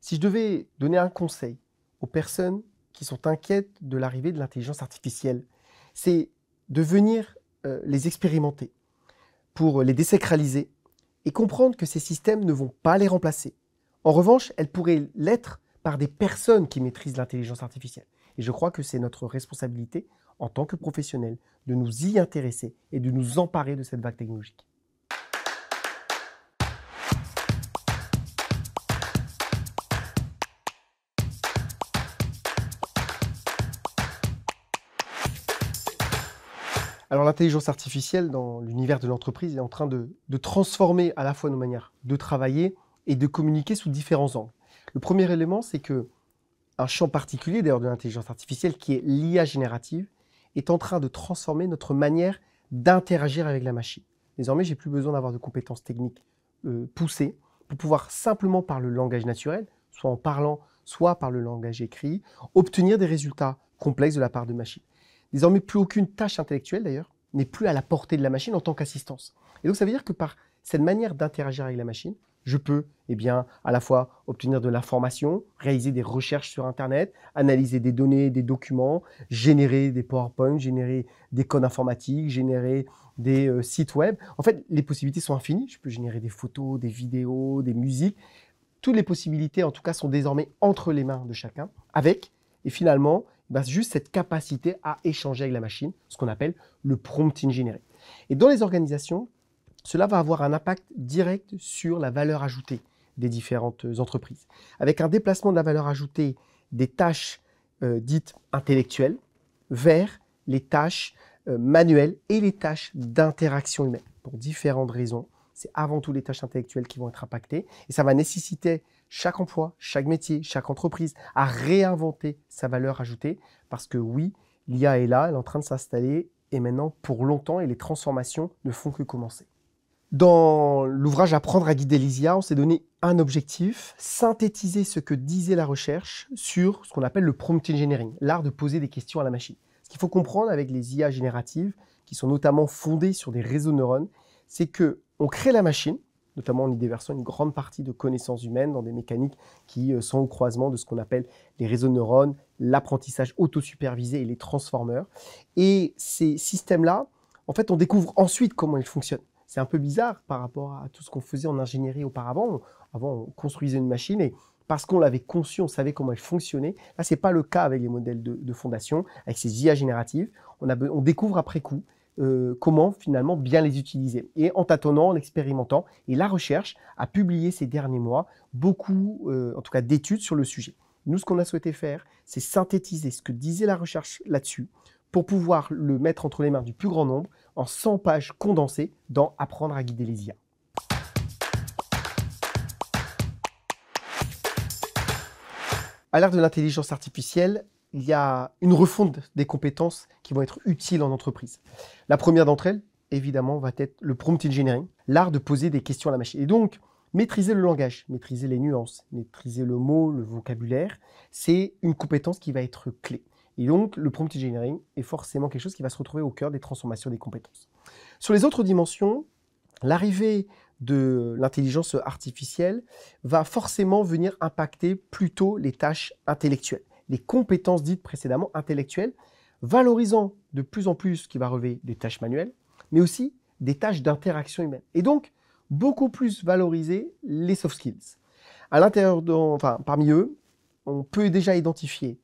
Si je devais donner un conseil aux personnes qui sont inquiètes de l'arrivée de l'intelligence artificielle, c'est de venir les expérimenter pour les désacraliser et comprendre que ces systèmes ne vont pas les remplacer. En revanche, elles pourraient l'être par des personnes qui maîtrisent l'intelligence artificielle. Et je crois que c'est notre responsabilité en tant que professionnels de nous y intéresser et de nous emparer de cette vague technologique. Alors l'intelligence artificielle dans l'univers de l'entreprise est en train de transformer à la fois nos manières de travailler et de communiquer sous différents angles. Le premier élément, c'est que un champ particulier d'ailleurs de l'intelligence artificielle, qui est l'IA générative, est en train de transformer notre manière d'interagir avec la machine. Désormais, j'ai plus besoin d'avoir de compétences techniques poussées pour pouvoir simplement par le langage naturel, soit en parlant, soit par le langage écrit, obtenir des résultats complexes de la part de machines. Désormais, plus aucune tâche intellectuelle, d'ailleurs, n'est plus à la portée de la machine en tant qu'assistance. Et donc, ça veut dire que par cette manière d'interagir avec la machine, je peux à la fois obtenir de l'information, réaliser des recherches sur Internet, analyser des données, des documents, générer des PowerPoint, générer des codes informatiques, générer des sites web. En fait, les possibilités sont infinies. Je peux générer des photos, des vidéos, des musiques. Toutes les possibilités, en tout cas, sont désormais entre les mains de chacun, et finalement, juste cette capacité à échanger avec la machine, ce qu'on appelle le prompt engineering. Et dans les organisations, cela va avoir un impact direct sur la valeur ajoutée des différentes entreprises, avec un déplacement de la valeur ajoutée des tâches dites intellectuelles vers les tâches manuelles et les tâches d'interaction humaine, pour différentes raisons. C'est avant tout les tâches intellectuelles qui vont être impactées, et ça va nécessiter chaque emploi, chaque métier, chaque entreprise à réinventer sa valeur ajoutée, parce que oui, l'IA est là, elle est en train de s'installer, et maintenant pour longtemps, et les transformations ne font que commencer. Dans l'ouvrage Apprendre à guider les IA, on s'est donné un objectif, synthétiser ce que disait la recherche sur ce qu'on appelle le prompt engineering, l'art de poser des questions à la machine. Ce qu'il faut comprendre avec les IA génératives, qui sont notamment fondées sur des réseaux de neurones, c'est qu'on crée la machine, notamment en y déversant une grande partie de connaissances humaines dans des mécaniques qui sont au croisement de ce qu'on appelle les réseaux de neurones, l'apprentissage autosupervisé et les transformers. Et ces systèmes-là, en fait, on découvre ensuite comment ils fonctionnent. C'est un peu bizarre par rapport à tout ce qu'on faisait en ingénierie auparavant. Avant, on construisait une machine et parce qu'on l'avait conçue, on savait comment elle fonctionnait. Là, ce n'est pas le cas avec les modèles de fondation, avec ces IA génératives. On découvre après coup comment finalement bien les utiliser. Et en tâtonnant, en expérimentant, et la recherche a publié ces derniers mois beaucoup, en tout cas, d'études sur le sujet. Nous, ce qu'on a souhaité faire, c'est synthétiser ce que disait la recherche là-dessus pour pouvoir le mettre entre les mains du plus grand nombre en 100 pages condensées dans Apprendre à guider les IA. À l'ère de l'intelligence artificielle, il y a une refonte des compétences qui vont être utiles en entreprise. La première d'entre elles, évidemment, va être le prompt engineering, l'art de poser des questions à la machine. Et donc, maîtriser le langage, maîtriser les nuances, maîtriser le mot, le vocabulaire, c'est une compétence qui va être clé. Et donc, le prompt engineering est forcément quelque chose qui va se retrouver au cœur des transformations des compétences. Sur les autres dimensions, l'arrivée de l'intelligence artificielle va forcément venir impacter plutôt les tâches intellectuelles, les compétences dites précédemment intellectuelles, valorisant de plus en plus ce qui va relever des tâches manuelles, mais aussi des tâches d'interaction humaine. Et donc, beaucoup plus valoriser les soft skills. À l'intérieur, parmi eux, on peut déjà identifier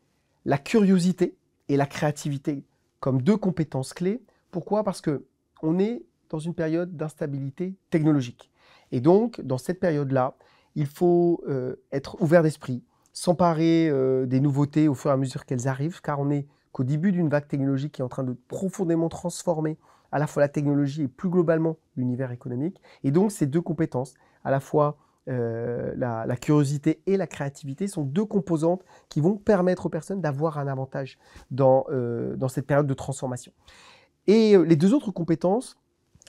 la curiosité et la créativité comme deux compétences clés. Pourquoi? Parce qu'on est dans une période d'instabilité technologique. Et donc, dans cette période-là, il faut être ouvert d'esprit, s'emparer des nouveautés au fur et à mesure qu'elles arrivent, car on n'est qu'au début d'une vague technologique qui est en train de profondément transformer à la fois la technologie et plus globalement l'univers économique. Et donc, ces deux compétences, à la fois la curiosité et la créativité, sont deux composantes qui vont permettre aux personnes d'avoir un avantage dans cette période de transformation. Et les deux autres compétences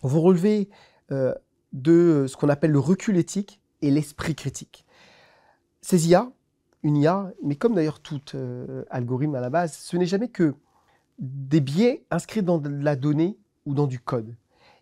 vont relever de ce qu'on appelle le recul éthique et l'esprit critique. Ces IA, une IA, mais comme d'ailleurs tout algorithme à la base, ce n'est jamais que des biais inscrits dans de la donnée ou dans du code.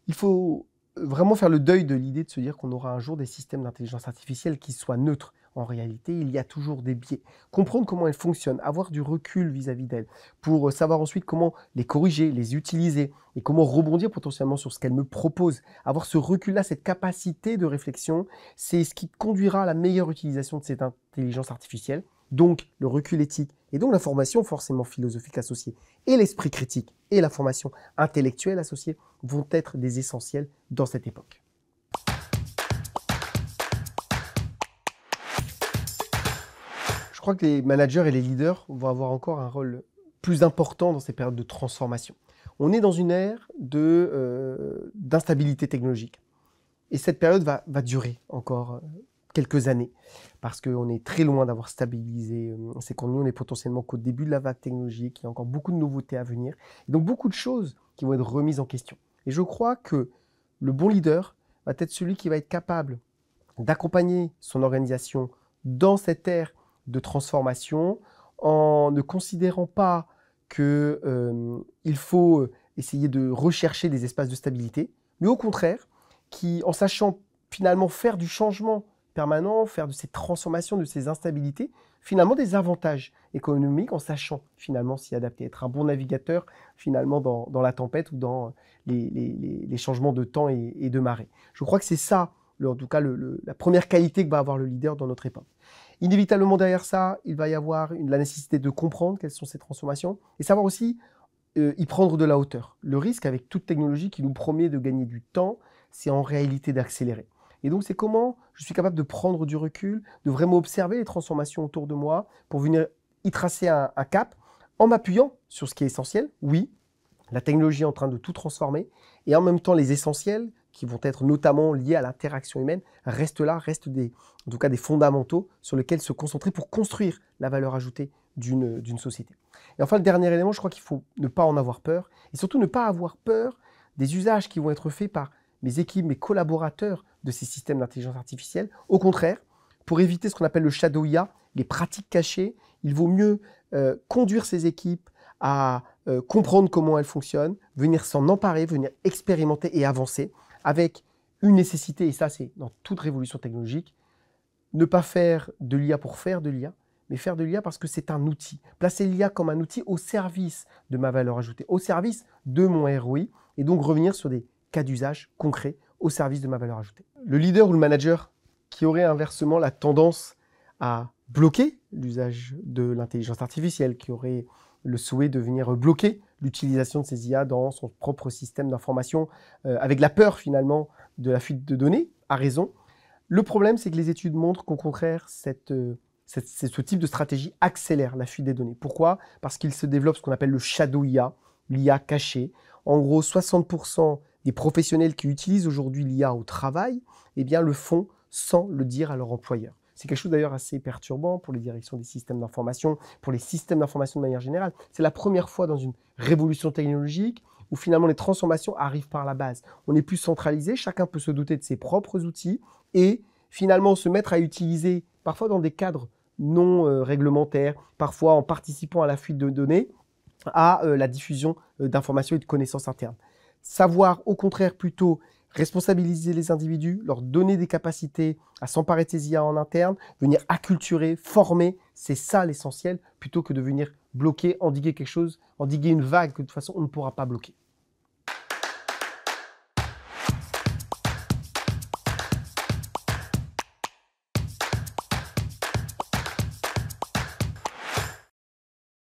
Il faut vraiment faire le deuil de l'idée de se dire qu'on aura un jour des systèmes d'intelligence artificielle qui soient neutres en réalité, il y a toujours des biais. Comprendre comment elles fonctionnent, avoir du recul vis-à-vis d'elles, pour savoir ensuite comment les corriger, les utiliser, et comment rebondir potentiellement sur ce qu'elles me proposent. Avoir ce recul-là, cette capacité de réflexion, c'est ce qui conduira à la meilleure utilisation de cette intelligence artificielle. Donc, le recul éthique et donc la formation forcément philosophique associée et l'esprit critique et la formation intellectuelle associée vont être des essentiels dans cette époque. Je crois que les managers et les leaders vont avoir encore un rôle plus important dans ces périodes de transformation. On est dans une ère d'instabilité technologique. Et cette période va durer encore quelques années, parce qu'on est très loin d'avoir stabilisé ces contenus. On est potentiellement qu'au début de la vague technologique, il y a encore beaucoup de nouveautés à venir, et donc beaucoup de choses qui vont être remises en question. Et je crois que le bon leader va être celui qui va être capable d'accompagner son organisation dans cette ère de transformation, en ne considérant pas qu'il faut essayer de rechercher des espaces de stabilité, mais au contraire, en sachant finalement faire du changement permanent, faire de ces transformations, de ces instabilités, finalement des avantages économiques, en sachant finalement s'y adapter, être un bon navigateur finalement dans la tempête ou dans les changements de temps et de marée. Je crois que c'est ça, en tout cas, la première qualité que va avoir le leader dans notre époque. Inévitablement derrière ça, il va y avoir la nécessité de comprendre quelles sont ces transformations et savoir aussi y prendre de la hauteur. Le risque avec toute technologie qui nous promet de gagner du temps, c'est en réalité d'accélérer. Et donc, c'est comment je suis capable de prendre du recul, de vraiment observer les transformations autour de moi pour venir y tracer un cap en m'appuyant sur ce qui est essentiel. Oui, la technologie est en train de tout transformer et en même temps, les essentiels qui vont être notamment liés à l'interaction humaine restent là, restent en tout cas des fondamentaux sur lesquels se concentrer pour construire la valeur ajoutée d'une société. Et enfin, le dernier élément, je crois qu'il faut ne pas en avoir peur et surtout ne pas avoir peur des usages qui vont être faits par mes équipes, mes collaborateurs de ces systèmes d'intelligence artificielle. Au contraire, pour éviter ce qu'on appelle le shadow IA, les pratiques cachées, il vaut mieux conduire ces équipes à comprendre comment elles fonctionnent, venir s'en emparer, venir expérimenter et avancer avec une nécessité, et ça c'est dans toute révolution technologique, ne pas faire de l'IA pour faire de l'IA, mais faire de l'IA parce que c'est un outil. Placer l'IA comme un outil au service de ma valeur ajoutée, au service de mon ROI, et donc revenir sur des cas d'usage concrets au service de ma valeur ajoutée. Le leader ou le manager qui aurait inversement la tendance à bloquer l'usage de l'intelligence artificielle, qui aurait le souhait de venir bloquer l'utilisation de ces IA dans son propre système d'information, avec la peur finalement de la fuite de données, a raison. Le problème, c'est que les études montrent qu'au contraire, ce type de stratégie accélère la fuite des données. Pourquoi? Parce qu'il se développe ce qu'on appelle le shadow IA, l'IA cachée. En gros, 60% des professionnels qui utilisent aujourd'hui l'IA au travail, eh bien, le font sans le dire à leur employeur. C'est quelque chose d'ailleurs assez perturbant pour les directions des systèmes d'information, pour les systèmes d'information de manière générale. C'est la première fois dans une révolution technologique où finalement les transformations arrivent par la base. On n'est plus centralisé, chacun peut se doter de ses propres outils et finalement se mettre à utiliser, parfois dans des cadres non réglementaires, parfois en participant à la fuite de données, à la diffusion d'informations et de connaissances internes. Savoir au contraire plutôt responsabiliser les individus, leur donner des capacités à s'emparer de ces IA en interne, venir acculturer, former, c'est ça l'essentiel, plutôt que de venir bloquer, endiguer quelque chose, endiguer une vague que de toute façon on ne pourra pas bloquer.